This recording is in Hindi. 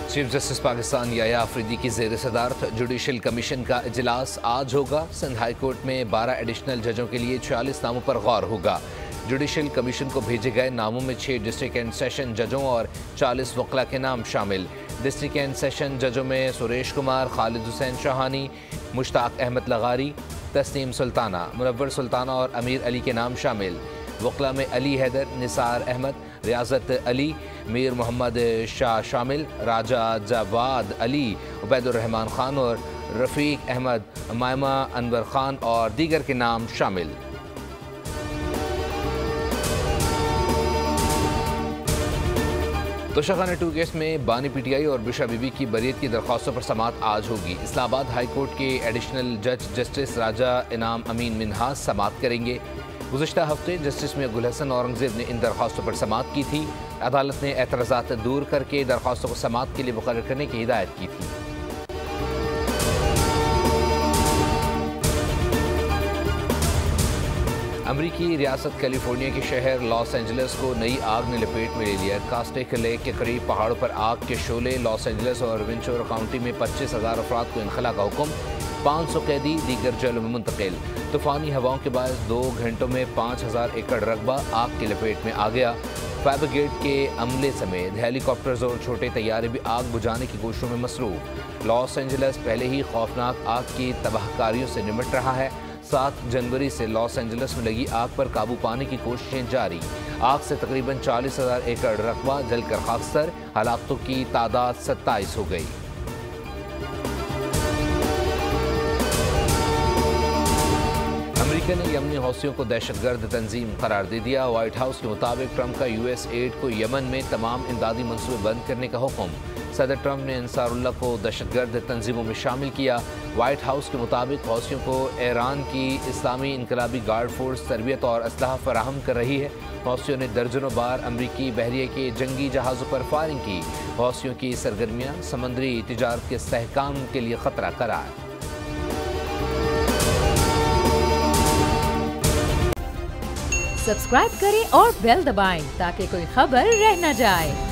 चीफ जस्टिस पाकिस्तान याया अफरीदी की ज़ेर सदारत जुडिशल कमीशन का इजलास आज होगा। सिंध हाई कोर्ट में 12 एडिशनल जजों के लिए 46 नामों पर गौर होगा। जुडिशल कमीशन को भेजे गए नामों में 6 डिस्ट्रिक्ट एंड सेशन जजों और 40 वकला के नाम शामिल। डिस्ट्रिक्ट एंड सेशन जजों में सुरेश कुमार, खालिद हुसैन शाहानी, मुश्ताक अहमद लगारी, तस्नीम सुल्ताना, मुनव्वर सुल्ताना और अमीर अली के नाम शामिल। वकला में अली हैदर, निसार अहमद, रियाजत अली, मीर मोहम्मद शाह शामिल। राजा जवाद अली, उबैदुर्रहमान खान और रफ़ीक अहमद, मायमा अनवर खान और दीगर के नाम शामिल। तोशाखाना 2 केस में बानी पीटीआई और बिशा बीबी की बरीयत की दरख्वास्तों पर समाअत आज होगी। इस्लामाबाद हाई कोर्ट के एडिशनल जज जस्टिस राजा इनाम अमीन मिन्हास समाअत करेंगे। गुज़िश्ता हफ्ते जस्टिस मियां गुल हसन औरंगज़ेब ने इन दरख्वास्तों पर समाअत की थी। अदालत ने एतराज़ात दूर करके दरख्वास्तों को समाअत के लिए मुकर्रर करने की हिदायत की थी। अमरीकी रियासत कैलिफोर्निया के शहर लॉस एंजल्स को नई आग ने लपेट में ले लिया। कास्टिक लेक के करीब पहाड़ों पर आग के शोले। लॉस एंजल्स और वेंचुरा काउंटी में 25,000 अफराद को इनखला का हुक्म। 500 कैदी दीगर जेलों में मुंतकिल। तूफ़ानी हवाओं के बायस 2 घंटों में 5,000 एकड़ रकबा आग की लपेट में आ गया। फायर ब्रिगेड के अमले समेत हेलीकॉप्टर्स और छोटे तैयारे भी आग बुझाने की कोशिशों में मसरूफ। लॉस एंजल्स पहले ही खौफनाक आग की तबाहकारियों से निमट रहा है। 7 जनवरी से लॉस एंजल्स में लगी आग पर काबू पाने की कोशिशें जारी। आग से तकरीबन 40,000 एकड़ रकबा जलकर खाकसर। हलाकतों की तादाद 27 हो गई। अमेरिका ने यमनी हौसियों को दहशतगर्द तंजीम करार दे दिया। व्हाइट हाउस के मुताबिक ट्रंप का यूएस एड को यमन में तमाम इमदादी मंसूबे बंद करने का हुक्म। सदर ट्रंप ने अंसारुल्लाह को दहशतगर्द तंजीमों में शामिल किया। व्हाइट हाउस के मुताबिक हौसियों को ईरान की इस्लामी इनकलाबी गार्ड फोर्स तरबियत और असलाह फराहम कर रही है। हौसियों ने दर्जनों बार अमरीकी बहरिए के जंगी जहाज़ों पर फायरिंग की। हौसियों की सरगर्मियाँ समुद्री तिजारत के इस्तेहकाम के लिए खतरा करार। सब्सक्राइब करें और बेल दबाएं ताकि कोई खबर रह न जाए।